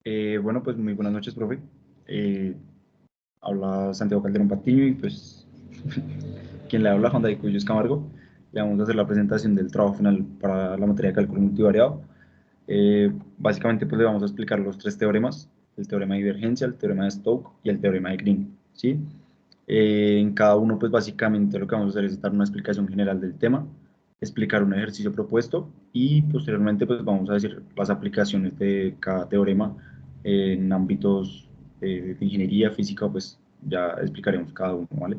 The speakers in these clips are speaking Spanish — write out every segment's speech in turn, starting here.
Bueno, pues muy buenas noches, profe. Eh, Habla Santiago Calderón Patiño y pues quien le habla, Juan David Cuyos Camargo. Le vamos a hacer la presentación del trabajo final para la materia de cálculo multivariado. Básicamente pues le vamos a explicar los tres teoremas: el teorema de divergencia, el teorema de Stokes y el teorema de Green, ¿sí? En cada uno pues básicamente lo que vamos a hacer es dar una explicación general del tema, explicar un ejercicio propuesto y posteriormente pues vamos a decir las aplicaciones de cada teorema en ámbitos de ingeniería, física, pues ya explicaremos cada uno, ¿vale?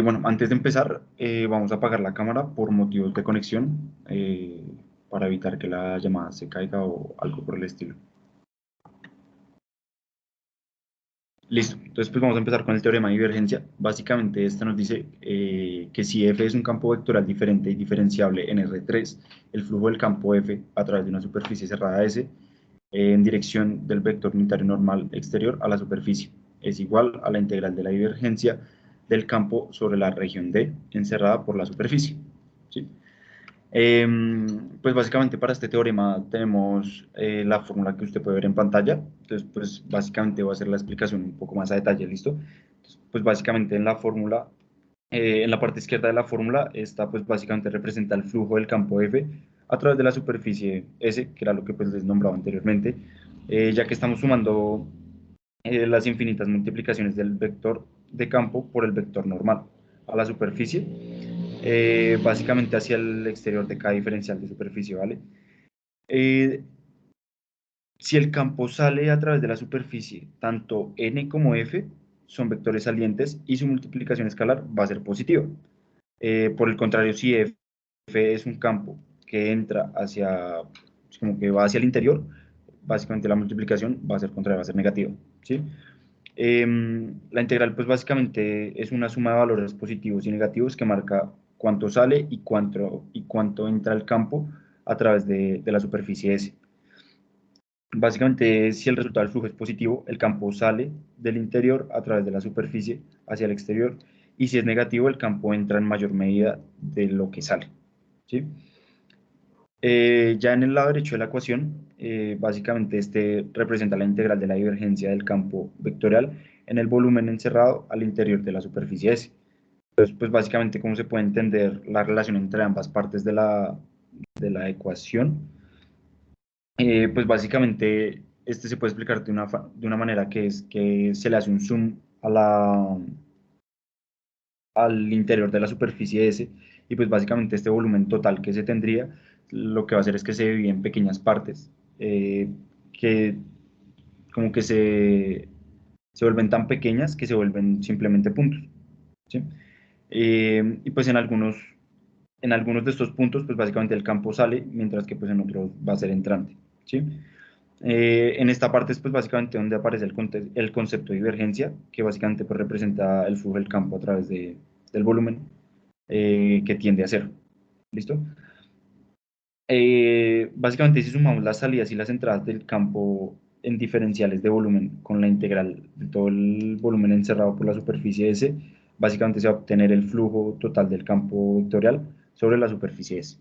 Bueno, antes de empezar, vamos a apagar la cámara por motivos de conexión, para evitar que la llamada se caiga o algo por el estilo. Listo, entonces pues vamos a empezar con el teorema de divergencia. Básicamente este nos dice que si f es un campo vectoral diferente y diferenciable en R3, el flujo del campo f a través de una superficie cerrada S en dirección del vector unitario normal exterior a la superficie es igual a la integral de la divergencia del campo sobre la región D encerrada por la superficie, ¿sí? Pues básicamente para este teorema tenemos la fórmula que usted puede ver en pantalla. Entonces, pues básicamente voy a hacer la explicación un poco más a detalle, ¿listo? Entonces, pues básicamente en la fórmula, en la parte izquierda de la fórmula, está pues básicamente representa el flujo del campo F a través de la superficie S, que era lo que pues les nombraba anteriormente, ya que estamos sumando las infinitas multiplicaciones del vector de campo por el vector normal a la superficie, básicamente hacia el exterior de cada diferencial de superficie, ¿vale? Eh, si el campo sale a través de la superficie, tanto n como f son vectores salientes y su multiplicación escalar va a ser positiva. Por el contrario, si f es un campo que entra hacia, como que va hacia el interior, básicamente la multiplicación va a ser contraria, va a ser negativa, ¿sí? La integral, pues básicamente es una suma de valores positivos y negativos que marca cuánto sale y cuánto entra al campo a través de la superficie S. Básicamente, si el resultado del flujo es positivo, el campo sale del interior a través de la superficie hacia el exterior, y si es negativo, el campo entra en mayor medida de lo que sale, ¿sí? Ya en el lado derecho de la ecuación, básicamente este representa la integral de la divergencia del campo vectorial en el volumen encerrado al interior de la superficie S. Entonces, pues básicamente, ¿cómo se puede entender la relación entre ambas partes de la ecuación? Pues básicamente, este se puede explicar de una manera que es que se le hace un zoom al interior de la superficie S, y pues básicamente este volumen total que se tendría, lo que va a hacer es que se divide en pequeñas partes, que como que se vuelven tan pequeñas que se vuelven simplemente puntos, ¿sí? Y pues en algunos de estos puntos, pues básicamente el campo sale, mientras que pues en otros va a ser entrante, ¿sí? En esta parte es pues básicamente donde aparece el concepto de divergencia, que básicamente pues representa el flujo del campo a través del volumen, que tiende a cero. ¿Listo? Básicamente, si sumamos las salidas y las entradas del campo en diferenciales de volumen con la integral de todo el volumen encerrado por la superficie S, básicamente se va a obtener el flujo total del campo vectorial sobre la superficie S.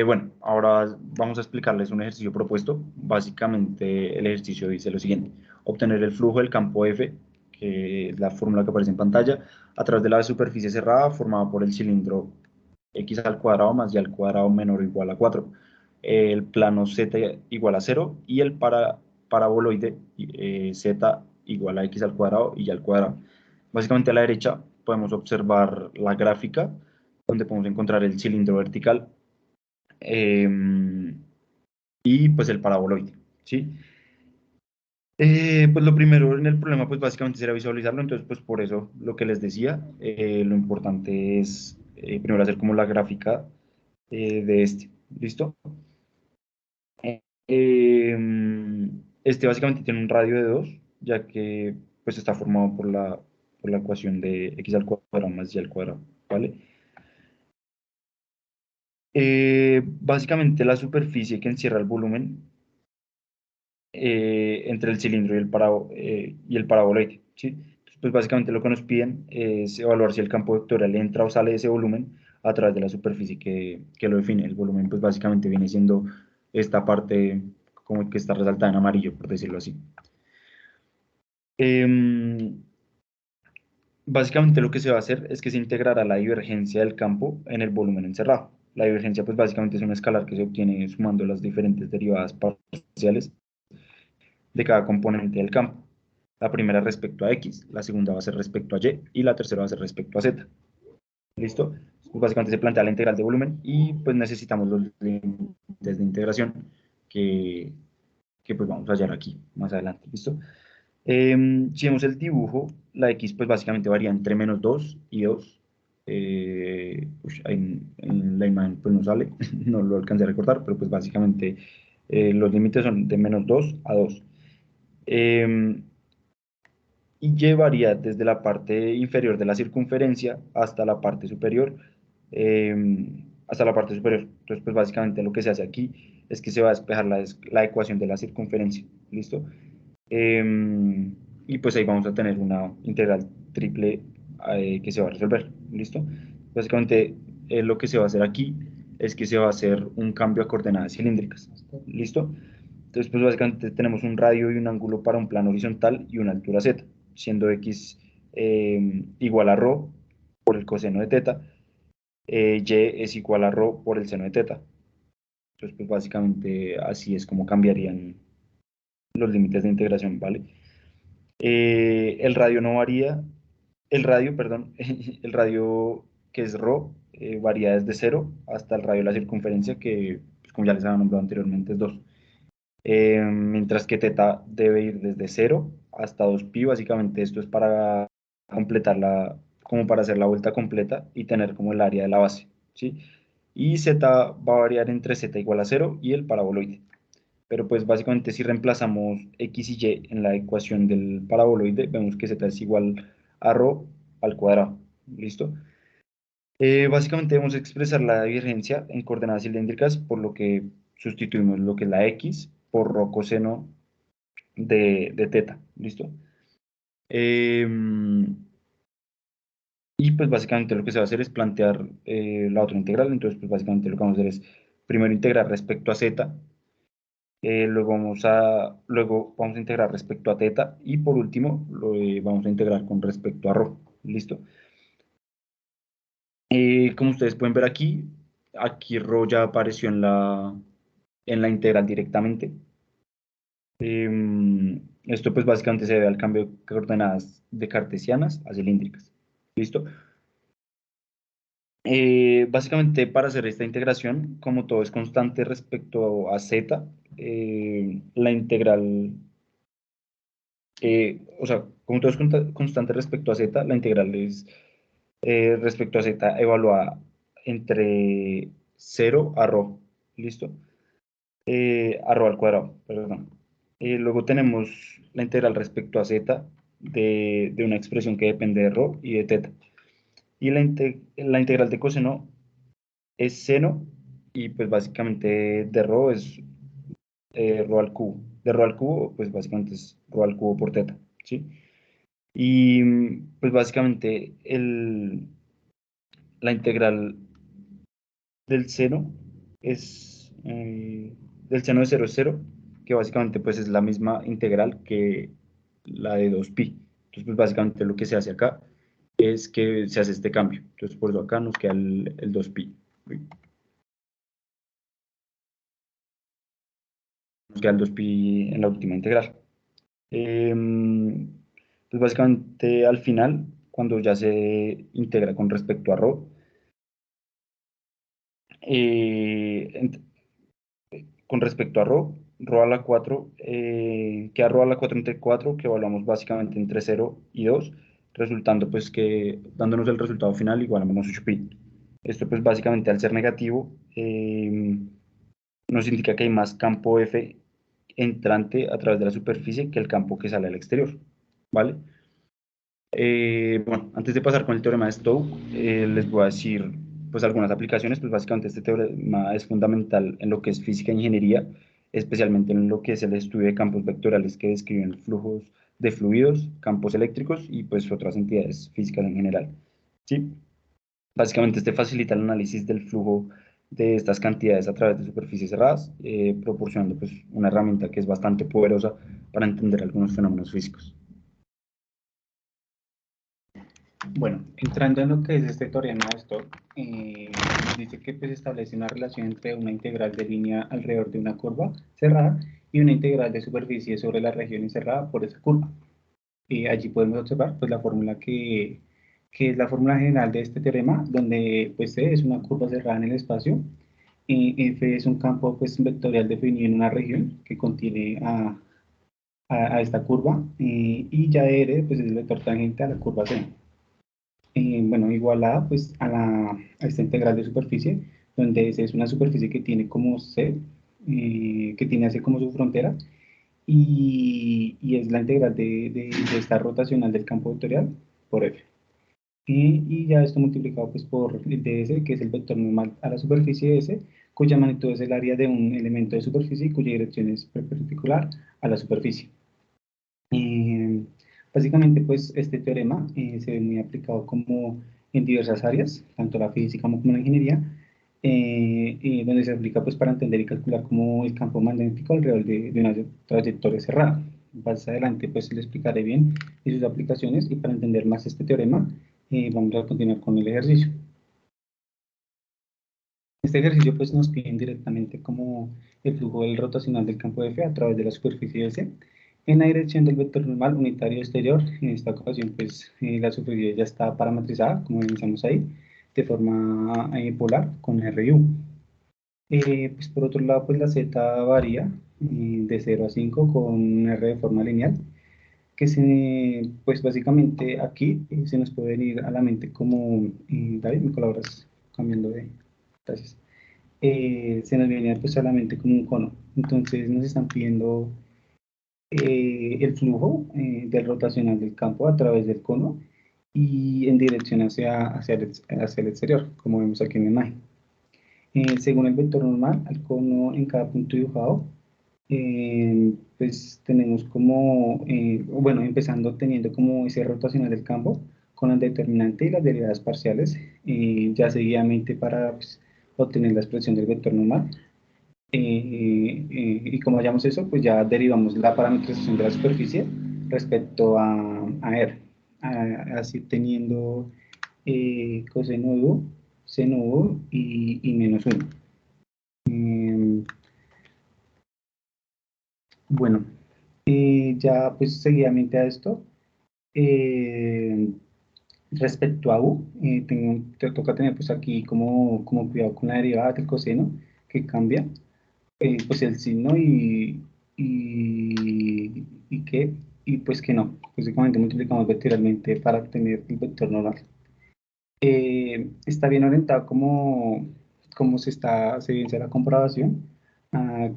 Bueno, ahora vamos a explicarles un ejercicio propuesto. Básicamente, el ejercicio dice lo siguiente: obtener el flujo del campo F, que es la fórmula que aparece en pantalla, a través de la superficie cerrada formada por el cilindro x al cuadrado más y al cuadrado menor o igual a 4, el plano z igual a 0 y el paraboloide z igual a x al cuadrado y y al cuadrado. Básicamente, a la derecha podemos observar la gráfica donde podemos encontrar el cilindro vertical, eh, y pues el paraboloide, ¿sí? Pues lo primero en el problema pues básicamente será visualizarlo. Entonces pues por eso lo que les decía, lo importante es primero hacer como la gráfica de este, ¿listo? Este básicamente tiene un radio de 2, ya que pues está formado por la ecuación de x al cuadrado más y al cuadrado, ¿vale? Básicamente la superficie que encierra el volumen entre el cilindro y el paraboloide, ¿sí? Entonces, pues básicamente lo que nos piden es evaluar si el campo vectorial entra o sale de ese volumen a través de la superficie que lo define. El volumen pues básicamente viene siendo esta parte como que está resaltada en amarillo, por decirlo así. Básicamente lo que se va a hacer es que se integrará la divergencia del campo en el volumen encerrado. La divergencia pues básicamente es un escalar que se obtiene sumando las diferentes derivadas parciales de cada componente del campo. La primera respecto a X, la segunda va a ser respecto a Y la tercera va a ser respecto a Z. ¿Listo? Pues básicamente se plantea la integral de volumen y pues necesitamos los límites de integración que, que pues vamos a hallar aquí más adelante. ¿Listo? Si vemos el dibujo, la X pues básicamente varía entre menos 2 y 2. En la imagen pues no sale, no lo alcancé a recordar, pero pues básicamente los límites son de menos 2 a 2. Eh, y llevaría desde la parte inferior de la circunferencia hasta la parte superior. Hasta la parte superior. Entonces, pues básicamente lo que se hace aquí es que se va a despejar la ecuación de la circunferencia. ¿Listo? Y pues ahí vamos a tener una integral triple que se va a resolver. ¿Listo? Básicamente lo que se va a hacer aquí es que se va a hacer un cambio a coordenadas cilíndricas. ¿Listo? Entonces, pues básicamente tenemos un radio y un ángulo para un plano horizontal y una altura z, siendo x igual a ρ por el coseno de teta, y es igual a ρ por el seno de teta. Entonces, pues básicamente así es como cambiarían los límites de integración, ¿vale? El radio no varía, el radio, perdón, el radio que es ρ varía desde 0 hasta el radio de la circunferencia, que, pues, como ya les había nombrado anteriormente, es 2. Mientras que teta debe ir desde 0 hasta 2pi, básicamente esto es para completar como para hacer la vuelta completa y tener como el área de la base, ¿sí? Y z va a variar entre z igual a 0 y el paraboloide. Pero pues básicamente si reemplazamos x y y en la ecuación del paraboloide, vemos que z es igual a ρ al cuadrado, ¿listo? Básicamente debemos expresar la divergencia en coordenadas cilíndricas, por lo que sustituimos lo que es la x por rho coseno de teta, ¿listo? Eh, y pues básicamente lo que se va a hacer es plantear la otra integral. Entonces pues básicamente lo que vamos a hacer es primero integrar respecto a z, luego vamos a integrar respecto a teta y por último vamos a integrar con respecto a rho, ¿listo? Como ustedes pueden ver aquí rho ya apareció en la integral directamente. Esto pues básicamente se debe al cambio de coordenadas de cartesianas a cilíndricas. ¿Listo? Básicamente para hacer esta integración, como todo es constante respecto a z, la integral, o sea, como todo es constante respecto a z, la integral es respecto a z evaluada entre 0 a ρ. ¿Listo? A ρ al cuadrado, perdón. Luego tenemos la integral respecto a z de una expresión que depende de ρ y de teta. Y la integral de coseno es seno y pues básicamente de ρ es ρ al cubo. De ρ al cubo pues básicamente es ρ al cubo por teta, ¿sí? Y pues básicamente la integral del seno es del seno de 0 es 0, que básicamente pues es la misma integral que la de 2pi. Entonces pues básicamente lo que se hace acá es que se hace este cambio. Entonces por eso acá nos queda el 2pi. Nos queda el 2pi en la última integral. Pues básicamente al final, cuando ya se integra con respecto a ρ, eh, con respecto a ρ a la 4, queda ρ a la 4 entre 4, que evaluamos básicamente entre 0 y 2, resultando pues que, dándonos el resultado final igual a menos 8pi. Esto pues básicamente al ser negativo, nos indica que hay más campo F entrante a través de la superficie que el campo que sale al exterior, ¿vale? Bueno, antes de pasar con el teorema de Stokes, les voy a decir pues algunas aplicaciones. Pues básicamente este teorema es fundamental en lo que es física e ingeniería, especialmente en lo que es el estudio de campos vectorales que describen flujos de fluidos, campos eléctricos y pues otras entidades físicas en general. ¿Sí? Básicamente este facilita el análisis del flujo de estas cantidades a través de superficies cerradas, proporcionando pues, una herramienta que es bastante poderosa para entender algunos fenómenos físicos. Bueno, entrando en lo que es este teorema de Stokes, nos dice que pues, establece una relación entre una integral de línea alrededor de una curva cerrada y una integral de superficie sobre la región encerrada por esa curva. Allí podemos observar pues, la fórmula que es la fórmula general de este teorema, donde pues, C es una curva cerrada en el espacio, F es un campo pues, vectorial definido en una región que contiene a esta curva, y ya R pues, es el vector tangente a la curva C. Bueno, igualada pues a esta integral de superficie, donde S es una superficie que tiene como C, que tiene a C como su frontera, y es la integral de esta rotacional del campo vectorial por F. Y ya esto multiplicado pues por el ds, que es el vector normal a la superficie S, cuya magnitud es el área de un elemento de superficie y cuya dirección es perpendicular a la superficie. Eh, Básicamente, pues este teorema se ve muy aplicado como en diversas áreas, tanto la física como la ingeniería, donde se aplica pues para entender y calcular como el campo magnético alrededor de una trayectoria cerrada. Más adelante pues le explicaré bien y sus aplicaciones, y para entender más este teorema vamos a continuar con el ejercicio. Este ejercicio pues nos pide directamente como el flujo del rotacional del campo F a través de la superficie S en la dirección del vector normal unitario exterior. En esta ocasión pues la superficie ya está parametrizada, como iniciamos ahí, de forma polar con RU. Pues por otro lado pues la Z varía de 0 a 5 con R de forma lineal, que pues básicamente aquí se nos puede venir a la mente como, David, ¿me colaboras cambiando de? Gracias. Se nos viene pues solamente como un cono. Entonces nos están pidiendo el flujo del rotacional del campo a través del cono y en dirección hacia el exterior, como vemos aquí en la imagen. Según el vector normal, al cono en cada punto dibujado, pues tenemos como, bueno, empezando teniendo como ese rotacional del campo con el determinante y las derivadas parciales, ya seguidamente para pues, obtener la expresión del vector normal. Y como hallamos eso, pues ya derivamos la parametrización de la superficie respecto a R, así teniendo coseno de U, seno U y menos 1. Bueno, ya pues seguidamente a esto, eh, respecto a U, te toca tener pues aquí como cuidado con la derivada del coseno que cambia, pues el signo y que, y pues que no, básicamente multiplicamos vectorialmente para obtener el vector normal. Está bien orientado como se evidencia la comprobación,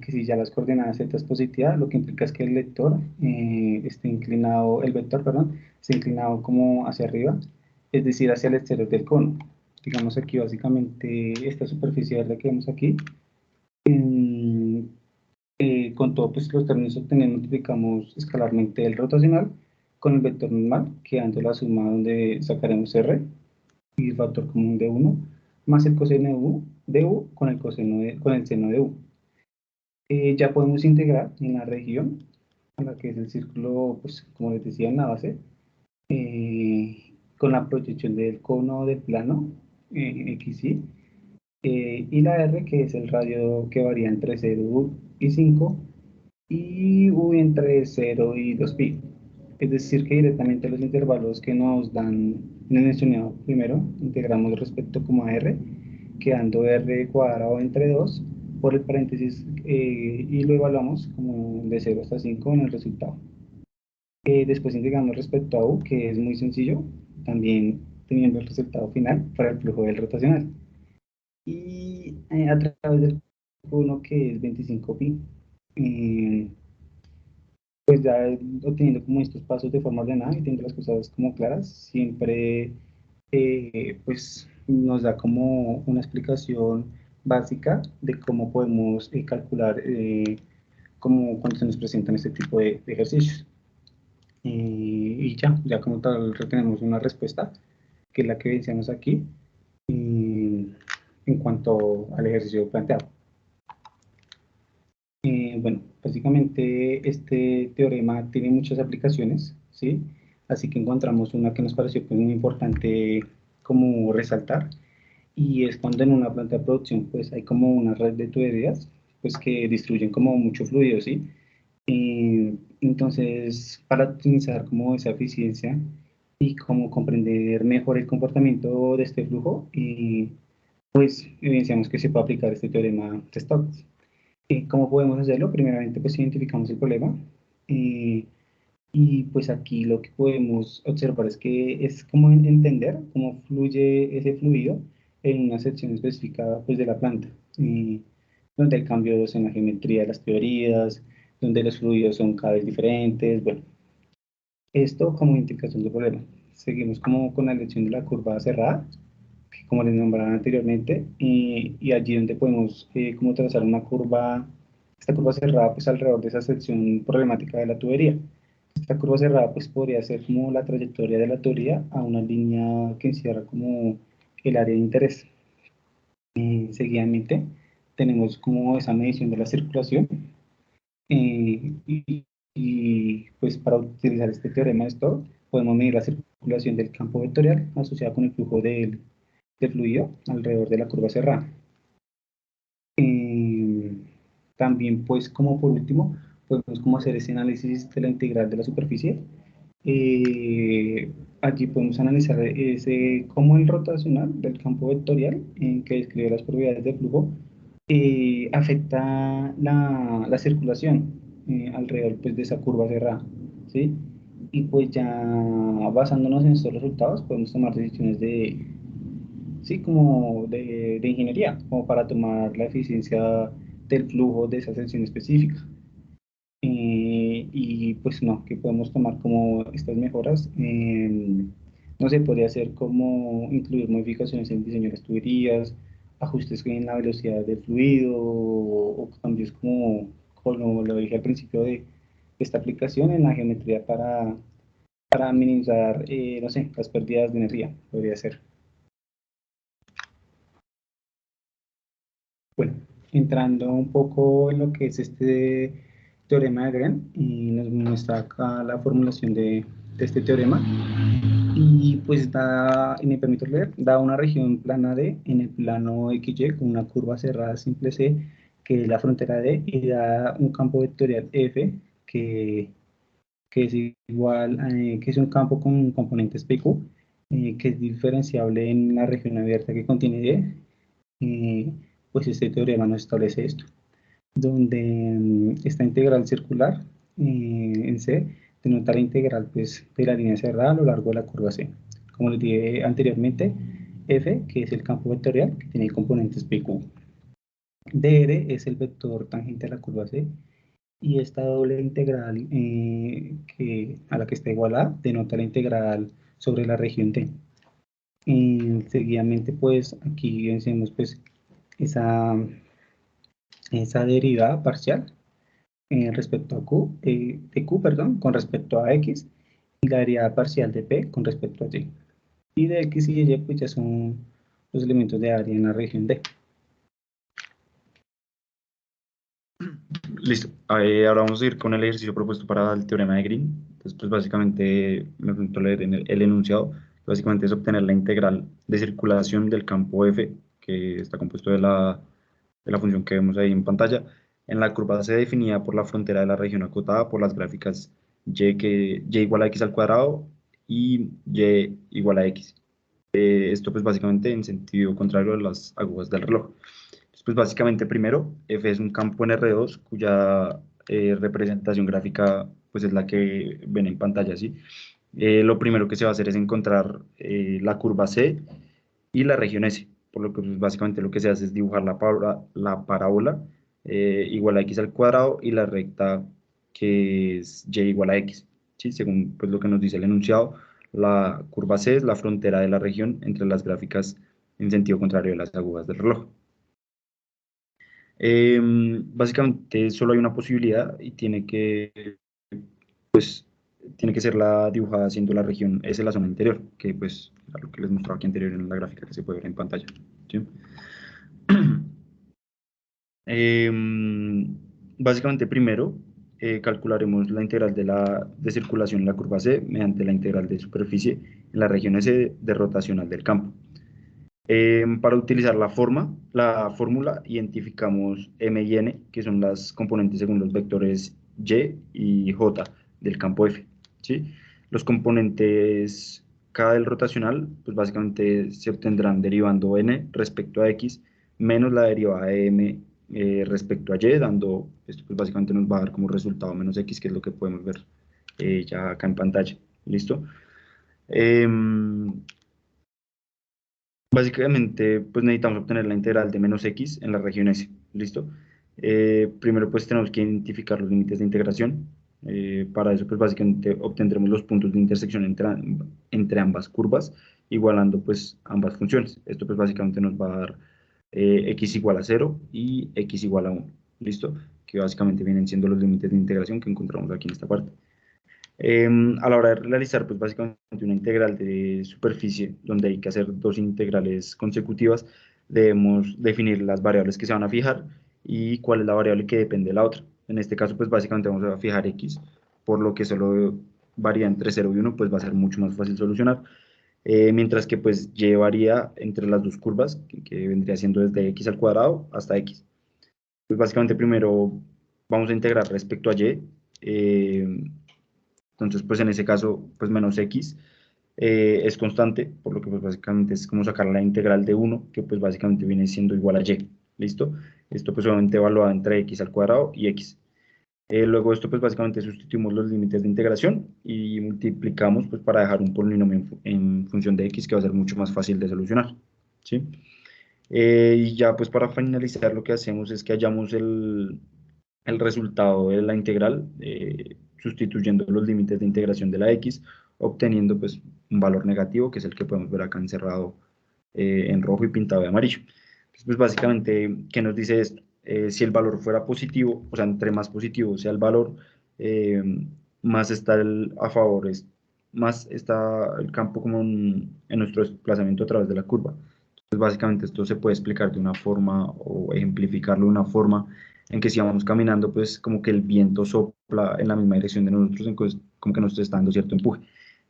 que si ya las coordenadas z es positiva, lo que implica es que el vector esté inclinado, el vector, perdón, esté inclinado como hacia arriba, es decir, hacia el exterior del cono. Digamos aquí básicamente esta superficie verde que vemos aquí, con todos pues, los términos obtenidos multiplicamos escalarmente el rotacional con el vector normal, quedando la suma donde sacaremos r y el factor común de 1, más el coseno de U con con el seno de U. Ya podemos integrar en la región, a la que es el círculo, pues como les decía en la base, con la proyección del cono del plano, XY, y la R, que es el radio que varía entre 0 y 5, y U entre 0 y 2pi. Es decir, que directamente los intervalos que nos dan en el mencionado primero, integramos respecto como a R, quedando R cuadrado entre 2 por el paréntesis, y lo evaluamos como de 0 hasta 5 en el resultado. Después integramos respecto a U, que es muy sencillo, también teniendo el resultado final para el flujo del rotacional. Y a través del 1, que es 25pi. Pues ya obteniendo como estos pasos de forma ordenada y teniendo las cosas como claras, siempre pues nos da como una explicación básica de cómo podemos calcular como cuando se nos presentan este tipo de ejercicios. Y ya como tal retenemos una respuesta, que es la que decíamos aquí, en cuanto cuanto al ejercicio planteado. Bueno, básicamente este teorema tiene muchas aplicaciones, ¿sí? Así que encontramos una que nos pareció pues, muy importante como resaltar, y es cuando en una planta de producción pues hay como una red de tuberías pues que distribuyen como mucho fluido, ¿sí? Entonces, para optimizar como esa eficiencia y como comprender mejor el comportamiento de este flujo, pues evidenciamos que se puede aplicar este teorema de Stokes. ¿Cómo podemos hacerlo? Primeramente, pues identificamos el problema. eh, y pues aquí lo que podemos observar es que es como entender cómo fluye ese fluido en una sección específica pues, de la planta, donde hay cambios en la geometría de las teorías, donde los fluidos son cada vez diferentes. Bueno, esto como identificación del problema. Seguimos como con la lección de la curva cerrada, que como les nombraba anteriormente, y allí donde podemos como trazar una curva, esta curva cerrada pues alrededor de esa sección problemática de la tubería. Esta curva cerrada pues podría ser como la trayectoria de la teoría a una línea que encierra como el área de interés. Seguidamente tenemos como esa medición de la circulación, y pues para utilizar este teorema de Stoke podemos medir la circulación del campo vectorial asociada con el flujo del fluido alrededor de la curva cerrada. Eh, También pues como por último podemos como hacer ese análisis de la integral de la superficie. Allí podemos analizar cómo el rotacional del campo vectorial que describe las propiedades del flujo afecta la circulación alrededor pues, de esa curva cerrada, ¿sí? Y pues ya basándonos en estos resultados podemos tomar decisiones sí, como de ingeniería, como para tomar la eficiencia del flujo de esa sección específica. Y pues no, que podemos tomar como estas mejoras. No sé, podría ser como incluir modificaciones en el diseño de las tuberías, ajustes en la velocidad del fluido o cambios como lo dije al principio de esta aplicación en la geometría para minimizar, no sé, las pérdidas de energía, podría ser. Bueno, entrando un poco en lo que es este teorema de Green, y nos muestra acá la formulación de este teorema, y pues da, y me permito leer, da una región plana D en el plano XY con una curva cerrada simple C, que es la frontera D, y da un campo vectorial F, que, que es igual, que es un campo con componentes PQ, que es diferenciable en la región abierta que contiene D. eh, pues este teorema nos establece esto, donde esta integral circular en C denota la integral pues, de la línea cerrada a lo largo de la curva C. Como les dije anteriormente, F, que es el campo vectorial, que tiene componentes PQ. dr es el vector tangente a la curva C, y esta doble integral a la que está igual a denota la integral sobre la región D. Seguidamente, pues aquí vencemos pues esa, esa derivada parcial respecto a Q, de Q, perdón, con respecto a X, y la derivada parcial de P con respecto a Y. Y de X y Y pues ya son los elementos de área en la región D. Listo. Ahora vamos a ir con el ejercicio propuesto para el teorema de Green. Entonces, pues básicamente me pregunto leer en el enunciado. Básicamente es obtener la integral de circulación del campo F, que está compuesto de la función que vemos ahí en pantalla, en la curva C definida por la frontera de la región acotada por las gráficas y igual a x al cuadrado y y igual a x. Esto pues básicamente en sentido contrario a las agujas del reloj. Pues básicamente primero, F es un campo en R2 cuya representación gráfica pues es la que ven en pantalla, ¿sí? Lo primero que se va a hacer es encontrar la curva C y la región S, por lo que pues, básicamente lo que se hace es dibujar la parábola igual a x al cuadrado y la recta que es y igual a x, ¿sí? Según pues, lo que nos dice el enunciado, la curva C es la frontera de la región entre las gráficas en sentido contrario de las agujas del reloj. Básicamente solo hay una posibilidad y tiene que ser la dibujada siendo la región S la zona interior, que pues era lo que les mostraba aquí anterior en la gráfica que se puede ver en pantalla, ¿sí? Básicamente, primero calcularemos la integral de circulación en la curva C mediante la integral de superficie en la región S de rotacional del campo. Para utilizar la fórmula, identificamos M y N, que son las componentes según los vectores Y y J del campo F, ¿sí? Los componentes K del rotacional, pues básicamente se obtendrán derivando N respecto a X menos la derivada de M respecto a Y, dando, esto pues básicamente nos va a dar como resultado menos X, que es lo que podemos ver ya acá en pantalla, ¿listo? Em, Básicamente, pues necesitamos obtener la integral de menos x en la región S, ¿listo? Primero, pues tenemos que identificar los límites de integración. Para eso, pues básicamente obtendremos los puntos de intersección entre ambas curvas, igualando pues ambas funciones. Esto pues básicamente nos va a dar x igual a 0 y x igual a 1, ¿listo? Que básicamente vienen siendo los límites de integración que encontramos aquí en esta parte. A la hora de realizar, pues básicamente una integral de superficie, donde hay que hacer dos integrales consecutivas, debemos definir las variables que se van a fijar y cuál es la variable que depende de la otra. En este caso, pues básicamente vamos a fijar x, por lo que solo varía entre 0 y 1, pues va a ser mucho más fácil solucionar. Mientras que pues y varía entre las dos curvas, que vendría siendo desde x al cuadrado hasta x. Pues básicamente primero vamos a integrar respecto a y. Entonces, pues en ese caso, pues menos x es constante, por lo que pues básicamente es como sacar la integral de 1, que pues básicamente viene siendo igual a y, ¿listo? Esto pues obviamente evaluado entre x al cuadrado y x. Luego esto pues básicamente sustituimos los límites de integración y multiplicamos pues para dejar un polinomio en función de x, que va a ser mucho más fácil de solucionar, ¿sí? Y ya pues para finalizar lo que hacemos es que hallamos el resultado de la integral, sustituyendo los límites de integración de la x, obteniendo pues un valor negativo, que es el que podemos ver acá encerrado en rojo y pintado de amarillo. Entonces, pues básicamente, ¿qué nos dice esto? Si el valor fuera positivo, o sea, entre más positivo sea el valor, eh, más está a favor, más está el campo como en nuestro desplazamiento a través de la curva. Entonces, básicamente esto se puede explicar de una forma o ejemplificarlo de una forma en que si vamos caminando, pues como que el viento sopla en la misma dirección de nosotros, entonces como que nos está dando cierto empuje.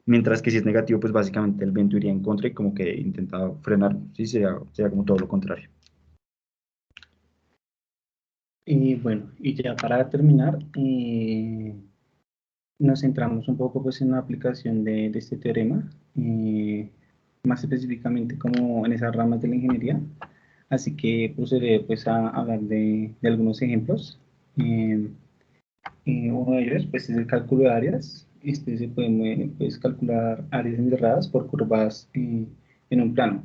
Mientras que si es negativo, pues básicamente el viento iría en contra y como que intenta frenar, sí, sería como todo lo contrario. Y bueno, y ya para terminar, nos centramos un poco pues en la aplicación de este teorema, más específicamente como en esas ramas de la ingeniería. Así que procederé pues a hablar de algunos ejemplos. Eh, Uno de ellos pues es el cálculo de áreas. Este se puede pues, calcular áreas encerradas por curvas en un plano.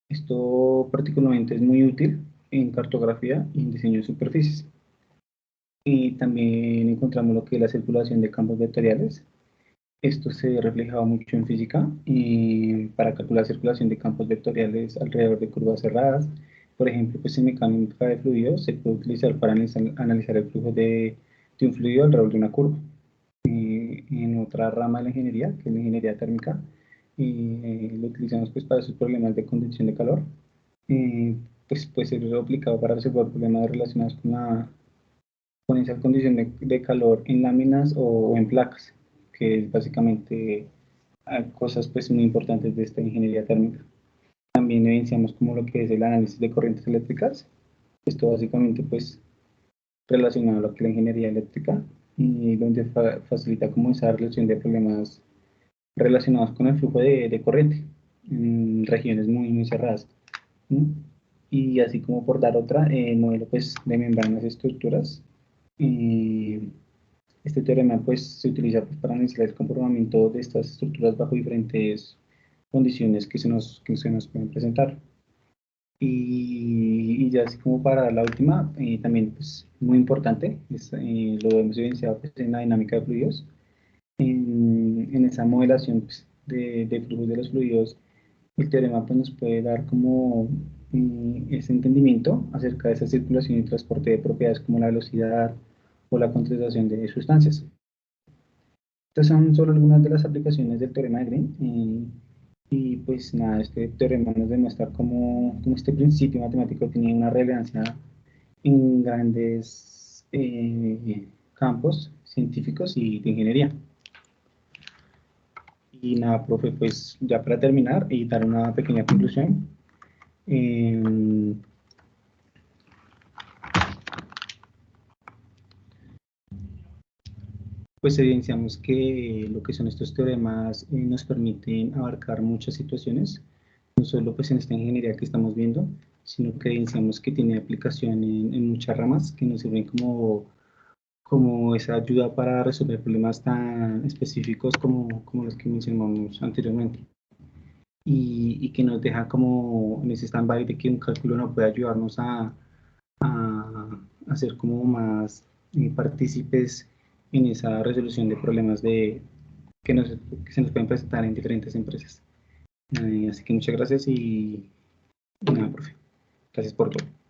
Esto particularmente es muy útil en cartografía y en diseño de superficies. Y también encontramos lo que es la circulación de campos vectoriales. Esto se ha reflejado mucho en física y para calcular circulación de campos vectoriales alrededor de curvas cerradas. Por ejemplo, pues en mecánica de fluidos se puede utilizar para analizar el flujo de un fluido alrededor de una curva. En otra rama de la ingeniería, que es la ingeniería térmica, lo utilizamos pues para esos problemas de conducción de calor. Pues puede ser aplicado para resolver problemas relacionados con esa condición de calor en láminas o en placas, que es básicamente cosas pues muy importantes de esta ingeniería térmica. También evidenciamos como lo que es el análisis de corrientes eléctricas. Esto básicamente pues relacionado a lo que es la ingeniería eléctrica y donde facilita como esa resolución de problemas relacionados con el flujo de corriente en regiones muy cerradas. ¿No? Y así como por dar otra, el modelo pues, de membranas y estructuras. Este teorema pues, se utiliza pues, para analizar el comportamiento de estas estructuras bajo diferentes condiciones que se nos pueden presentar. Y ya así como para la última, también pues, muy importante, lo hemos evidenciado pues, en la dinámica de fluidos, en esa modelación pues, de flujos de los fluidos, el teorema pues, nos puede dar como ese entendimiento acerca de esa circulación y transporte de propiedades como la velocidad o la concentración de sustancias. Estas son solo algunas de las aplicaciones del teorema de Green. Y pues nada, este teorema nos demuestra cómo este principio matemático tiene una relevancia en grandes campos científicos y de ingeniería. Y nada, profe, pues ya para terminar y dar una pequeña conclusión, eh, pues evidenciamos que lo que son estos teoremas nos permiten abarcar muchas situaciones, no solo pues en esta ingeniería que estamos viendo, sino que evidenciamos que tiene aplicación en muchas ramas que nos sirven como esa ayuda para resolver problemas tan específicos como los que mencionamos anteriormente. Y que nos deja como en ese stand-by de que un cálculo no puede ayudarnos a ser como más partícipes en esa resolución de problemas que se nos pueden presentar en diferentes empresas. Así que muchas gracias y nada, profe. Gracias por todo.